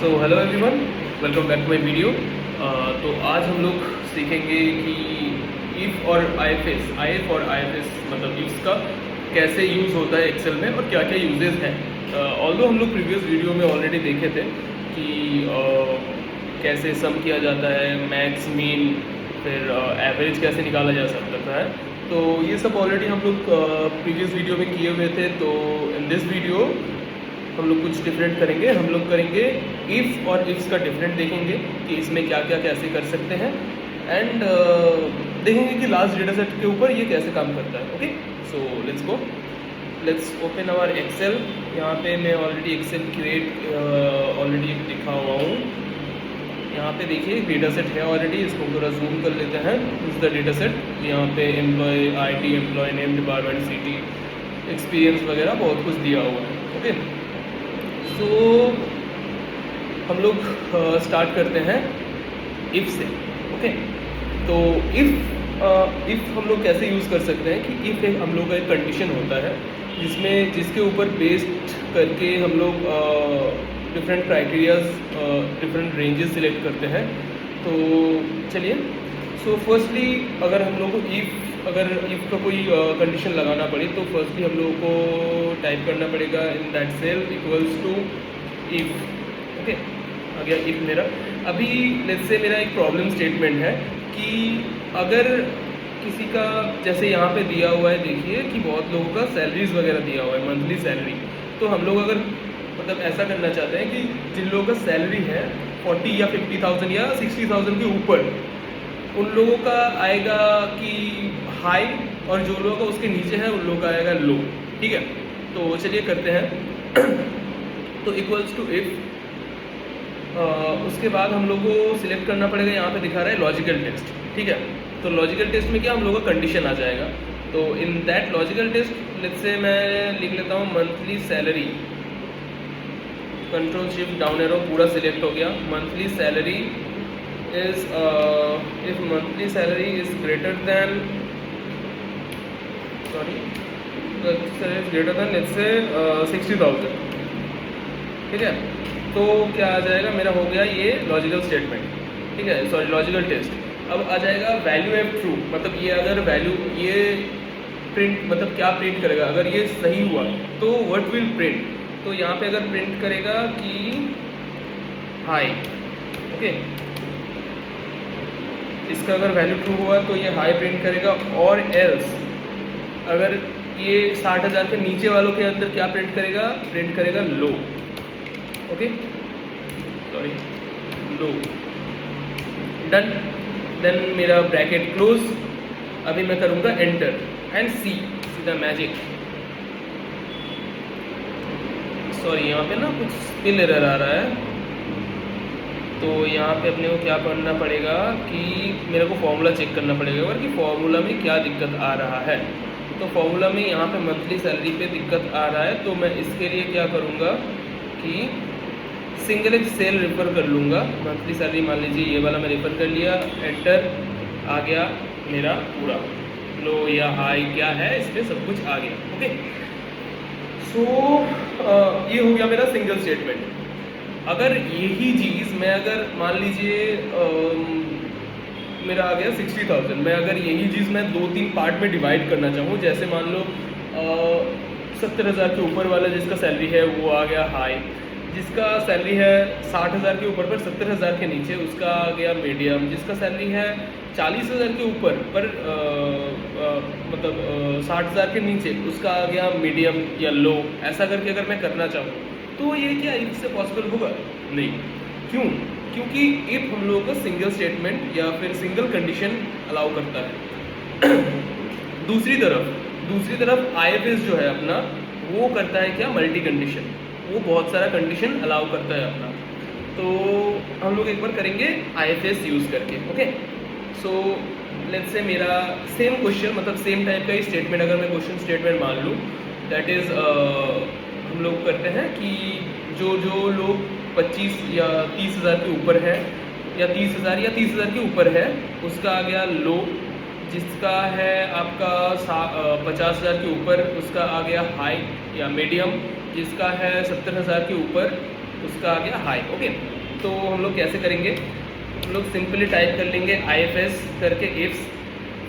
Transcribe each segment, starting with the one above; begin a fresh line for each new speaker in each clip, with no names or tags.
So hello everyone, welcome back to my video. तो आज हम लोग सीखेंगे कि इफ़ और IF और IFS मतलब इफ्स का कैसे यूज़ होता है एक्सेल में और क्या क्या यूजेस हैं। ऑल्दो हम लोग प्रीवियस वीडियो में ऑलरेडी देखे थे कि कैसे सम किया जाता है, मैक्स मीन, फिर एवरेज कैसे निकाला जा सकता है। तो ये सब ऑलरेडी हम लोग प्रीवियस वीडियो में किए हुए थे। तो इन दिस वीडियो हम लोग कुछ डिफरेंट करेंगे। हम लोग करेंगे इफ़ और इफ्स का डिफरेंट देखेंगे कि इसमें क्या क्या कैसे कर सकते हैं, एंड देखेंगे कि लास्ट डेटा सेट के ऊपर ये कैसे काम करता है। Okay, so let's open our Excel. यहाँ पे मैं ऑलरेडी एक्सेल क्रिएट ऑलरेडी दिखा हुआ हूँ। यहाँ पे देखिए एक डेटा सेट है ऑलरेडी, इसको थोड़ा जूम कर लेते हैं। इस द डेटा सेट, यहाँ पे employee IT, employee name, department, city, experience वगैरह बहुत कुछ दिया हुआ है। ओके, तो हम लोग स्टार्ट करते हैं इफ़ से। ओके, तो इफ़ हम लोग कैसे यूज़ कर सकते हैं कि इफ़ हम लोग का एक कंडीशन होता है जिसके ऊपर बेस्ड करके हम लोग different criterias, different ranges select करते हैं। तो चलिए, सो फर्स्टली अगर हम लोग को अगर इफ़ का कोई कंडीशन लगाना पड़े तो फर्स्टली हम लोगों को टाइप करना पड़ेगा in that cell equals to if. Okay, आ गया इफ़ मेरा। अभी लेट्स से मेरा एक प्रॉब्लम स्टेटमेंट है कि अगर किसी का, जैसे यहाँ पे दिया हुआ है, देखिए कि बहुत लोगों का सैलरीज वगैरह दिया हुआ है, मंथली सैलरी। तो हम लोग अगर मतलब ऐसा करना चाहते हैं कि जिन लोगों का सैलरी है 40 या 50,000 या 60,000 के ऊपर, उन लोगों का आएगा कि हाई, और जो लोगों का उसके नीचे है उन लोगों का आएगा लो। ठीक है, तो चलिए करते हैं। तो इक्वल्स टू इफ, उसके बाद हम लोग को सिलेक्ट करना पड़ेगा, यहाँ पे दिखा रहा है लॉजिकल टेस्ट। ठीक है, तो लॉजिकल टेस्ट में क्या हम लोग का कंडीशन आ जाएगा। तो in that logical test let's say मैं लिख लेता हूँ monthly salary, control shift down arrow, पूरा सिलेक्ट हो गया। Monthly salary is if monthly salary is greater than let's say 60,000। ठीक है, तो क्या आ जाएगा, मेरा हो गया ये लॉजिकल स्टेटमेंट। ठीक है, सॉरी लॉजिकल टेस्ट। अब आ जाएगा वैल्यू एफ ट्रू, मतलब ये अगर वैल्यू ये प्रिंट, मतलब क्या प्रिंट करेगा अगर ये सही हुआ तो व्हाट विल प्रिंट। तो यहाँ पे अगर प्रिंट करेगा कि हाई। ओके, इसका अगर वैल्यू ट्रू हुआ तो ये हाई प्रिंट करेगा, और एल्स अगर ये 60,000 के नीचे वालों के अंदर क्या प्रिंट करेगा लो। ओके, सॉरी, लो। डन, देन मेरा ब्रैकेट क्लोज। अभी मैं करूँगा enter and see the magic. Sorry, यहाँ पे ना कुछ स्पिल एरर आ रहा है, तो यहाँ पे अपने को क्या करना पड़ेगा कि मेरे को फॉर्मूला चेक करना पड़ेगा कि फॉर्मूला में क्या दिक्कत आ रहा है। तो फॉर्मूला में यहाँ पे मंथली सैलरी पे दिक्कत आ रहा है, तो मैं इसके लिए क्या करूँगा कि सिंगल एक सेल रेफर कर लूँगा। मंथली सैलरी मान लीजिए ये वाला मैं रेफर कर लिया, एंटर, आ गया मेरा पूरा लो या हाई क्या है इस पर सब कुछ आ गया। ओके, सो ये हो गया मेरा सिंगल स्टेटमेंट। अगर यही चीज़ मैं अगर मान लीजिए मेरा आ गया 60,000, मैं अगर यही चीज़ मैं 2-3 पार्ट में डिवाइड करना चाहूँ, जैसे मान लो 70,000 के ऊपर वाला जिसका सैलरी है वो आ गया हाई, जिसका सैलरी है 60,000 के ऊपर पर 70,000 के नीचे उसका आ गया मीडियम, जिसका सैलरी है 40,000 के ऊपर पर मतलब 60,000 के नीचे उसका आ गया मीडियम या लो। ऐसा करके अगर मैं करना चाहूँ तो ये क्या इफ से पॉसिबल होगा? नहीं। क्यों? क्योंकि इफ हम लोगों का सिंगल स्टेटमेंट या फिर सिंगल कंडीशन अलाउ करता है। दूसरी तरफ IFS जो है अपना, वो करता है क्या, मल्टी कंडीशन, वो बहुत सारा कंडीशन अलाउ करता है अपना। तो हम लोग एक बार करेंगे IFS यूज़ करके। ओके, सो लेट्स से मेरा सेम क्वेश्चन, मतलब सेम टाइप का ही स्टेटमेंट अगर मैं क्वेश्चन स्टेटमेंट मान लूँ, दैट इज़ हम लोग करते हैं कि जो लोग 25 या 30,000 के ऊपर है, या 30,000 के ऊपर है, उसका आ गया लो। जिसका है आपका 50,000 के ऊपर उसका आ गया हाई या मीडियम। जिसका है 70,000 के ऊपर उसका आ गया हाई। ओके, तो हम लोग कैसे करेंगे, हम लोग सिंपली टाइप कर लेंगे IFS करके इफ्स,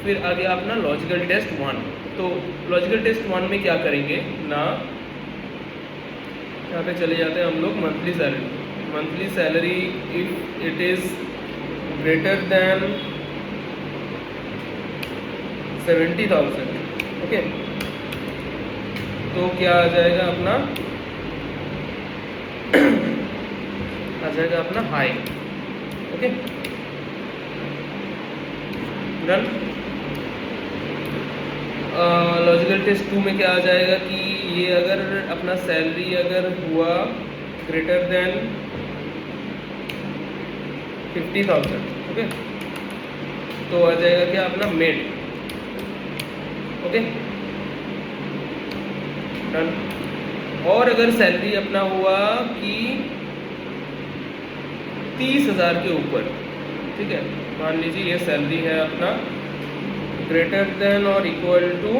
फिर आ गया अपना लॉजिकल टेस्ट 1। तो लॉजिकल टेस्ट 1 में क्या करेंगे ना, यहाँ पे चले जाते हैं हम लोग monthly salary if it is greater than 70,000। Okay, तो क्या आ जाएगा अपना आ जाएगा अपना high. Okay, done. Logical test 2 में क्या आ जाएगा कि ये अगर अपना सैलरी अगर हुआ ग्रेटर देन 50,000, ओके, तो आ जाएगा क्या अपना मेड। Okay, done. और अगर सैलरी अपना हुआ कि 30,000 के ऊपर, ठीक है, मान लीजिए ये सैलरी है अपना ग्रेटर देन और इक्वल टू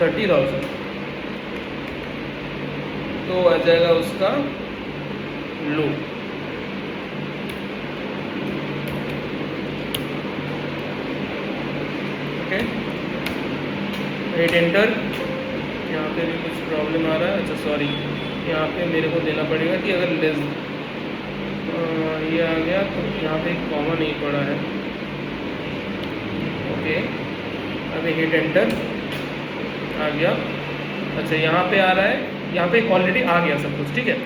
30,000, तो आ जाएगा उसका लो। Okay, hit enter. यहाँ पे भी कुछ प्रॉब्लम आ रहा है, अच्छा सॉरी, यहाँ पे मेरे को देना पड़ेगा कि अगर लेस ये आ गया तो यहाँ पे एक कॉमा नहीं पड़ा है। ओके, अभी हिट एंटर आ गया। अच्छा, यहाँ पे आ रहा है, यहाँ पे ऑलरेडी आ गया सब कुछ, ठीक है।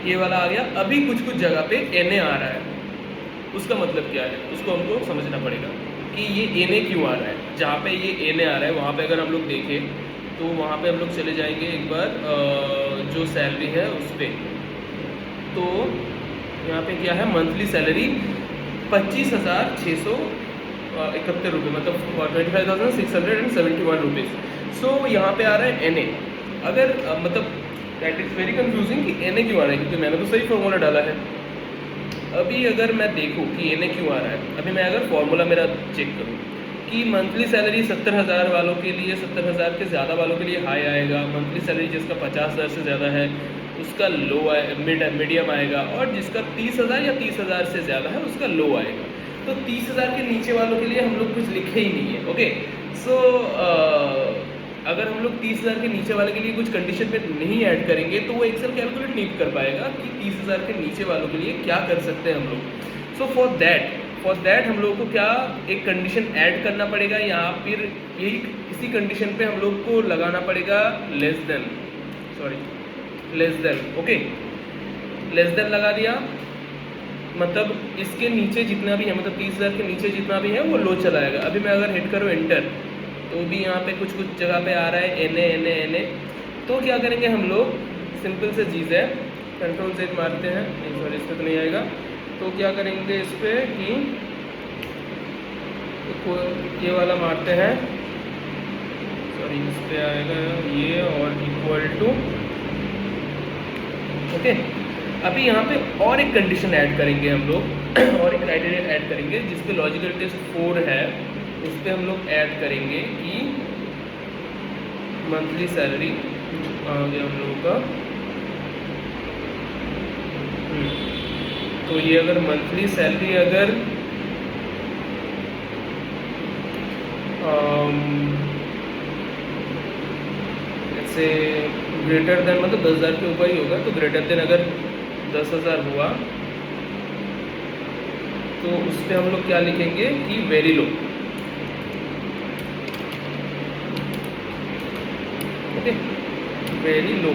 ये वाला आ गया। अभी कुछ कुछ जगह पे NA आ रहा है, उसका मतलब क्या है, उसको हमको समझना पड़ेगा कि ये NA क्यों आ रहा है। जहाँ पे ये NA आ रहा है वहाँ पे अगर हम लोग देखें तो वहाँ पे हम लोग चले जाएंगे एक बार जो सैलरी है उस पर। तो यहाँ पे क्या है, मंथली सैलरी 25,671 रुपये, मतलब 25,671 रुपीज़। सो यहाँ पे आ रहा है NA। अगर मतलब दैट इज़ वेरी कंफ्यूजिंग कि NA क्यों आ रहा है, क्योंकि मैंने तो सही फॉर्मूला डाला है। अभी अगर मैं देखूँ कि NA क्यों आ रहा है, अभी मैं अगर फॉर्मूला मेरा चेक करूँ कि मंथली सैलरी 70,000 वालों के लिए, 70,000 के ज़्यादा वालों के लिए हाई आएगा, मंथली सैलरी जिसका 50,000 से ज़्यादा है उसका लो मीडियम आएगा, और जिसका 30,000 या 30,000 से ज़्यादा है उसका लो आएगा। तो 30,000 के नीचे वालों के लिए हम लोग कुछ लिखे ही नहीं है। ओके, सो अगर हम लोग 30,000 के नीचे वाले के लिए कुछ कंडीशन पे नहीं ऐड करेंगे तो वो एक्सेल कैलकुलेट नहीं कर पाएगा कि 30,000 के नीचे वालों के लिए क्या कर सकते हैं हम लोग। सो फॉर दैट हम लोग को क्या एक कंडीशन ऐड करना पड़ेगा, या फिर यही इसी कंडीशन पे हम लोग को लगाना पड़ेगा less than. Okay, less than लगा दिया, मतलब इसके नीचे जितना भी है, मतलब 30,000 के नीचे जितना भी है वो लो चला जाएगा। अभी मैं अगर हिट करूँ एंटर तो भी यहाँ पे कुछ कुछ जगह पे आ रहा है NA। तो क्या करेंगे हम लोग, सिंपल से चीज़ है, Ctrl+Z मारते हैं, सॉरी इस पर तो नहीं आएगा। तो क्या करेंगे इस पर कि ये वाला मारते हैं, सॉरी इस पर आएगा ये, और इक्वल टू। ओके, अभी यहाँ पे और एक कंडीशन ऐड करेंगे हम लोग और एक क्राइटेरिया ऐड करेंगे जिस पे लॉजिकल टेस्ट 4 है, उस पर हम लोग ऐड करेंगे कि मंथली सैलरी आ गया हम लोगों का। तो ये अगर मंथली सैलरी अगर जैसे ग्रेटर देन, मतलब 10,000 के ऊपर ही होगा, तो ग्रेटर देन अगर 10,000 हुआ तो उस पर हम लोग क्या लिखेंगे कि very low. Okay, very low,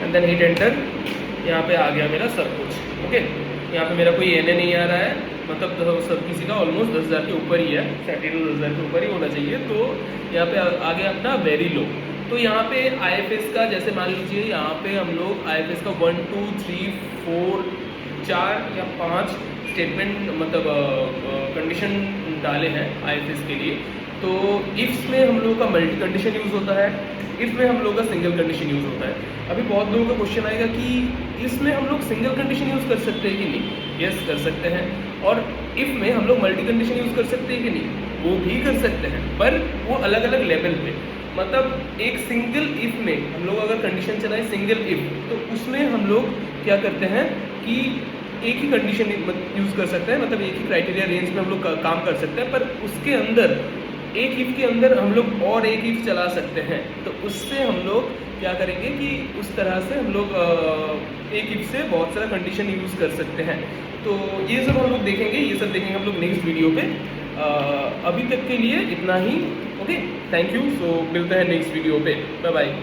and then hit enter. यहाँ पे आ गया मेरा सब कुछ। ओके, यहाँ पे मेरा कोई NA नहीं आ रहा है, मतलब सब किसी का ऑलमोस्ट 10,000 के ऊपर ही है, 10,000 के ऊपर ही होना चाहिए। तो यहाँ पे आ गया अपना वेरी लो। तो यहाँ पे IFS का, जैसे मान लीजिए यहाँ पे हम लोग IFS का 1 2 3 4 4 या 5 स्टेटमेंट, मतलब कंडीशन डाले हैं IFS के लिए। तो इफ्स में हम लोगों का मल्टी कंडीशन यूज़ होता है, इफ में हम लोग का सिंगल कंडीशन यूज़ होता है। अभी बहुत लोगों का क्वेश्चन आएगा कि इसमें हम लोग सिंगल कंडीशन यूज़ कर सकते हैं कि नहीं। यस, कर सकते हैं। और इफ में हम लोग मल्टी कंडीशन यूज़ कर सकते हैं कि नहीं, वो भी कर सकते हैं, पर वो अलग अलग लेवल पे। मतलब एक सिंगल इफ में हम लोग अगर कंडीशन चलाएं सिंगल इफ, तो उसमें हम लोग क्या करते हैं कि एक ही कंडीशन यूज़ कर सकते हैं, मतलब एक ही क्राइटेरिया रेंज में हम लोग काम कर सकते हैं, पर उसके अंदर एक इफ के अंदर हम लोग और एक इफ चला सकते हैं। तो उससे हम लोग क्या करेंगे कि उस तरह से हम लोग एक इफ से बहुत सारा कंडीशन यूज़ कर सकते हैं। तो ये सब हम लोग देखेंगे, ये सब देखेंगे हम लोग नेक्स्ट वीडियो पे। अभी तक के लिए इतना ही। Okay, thank you. सो मिलते हैं नेक्स्ट वीडियो पे। Bye bye.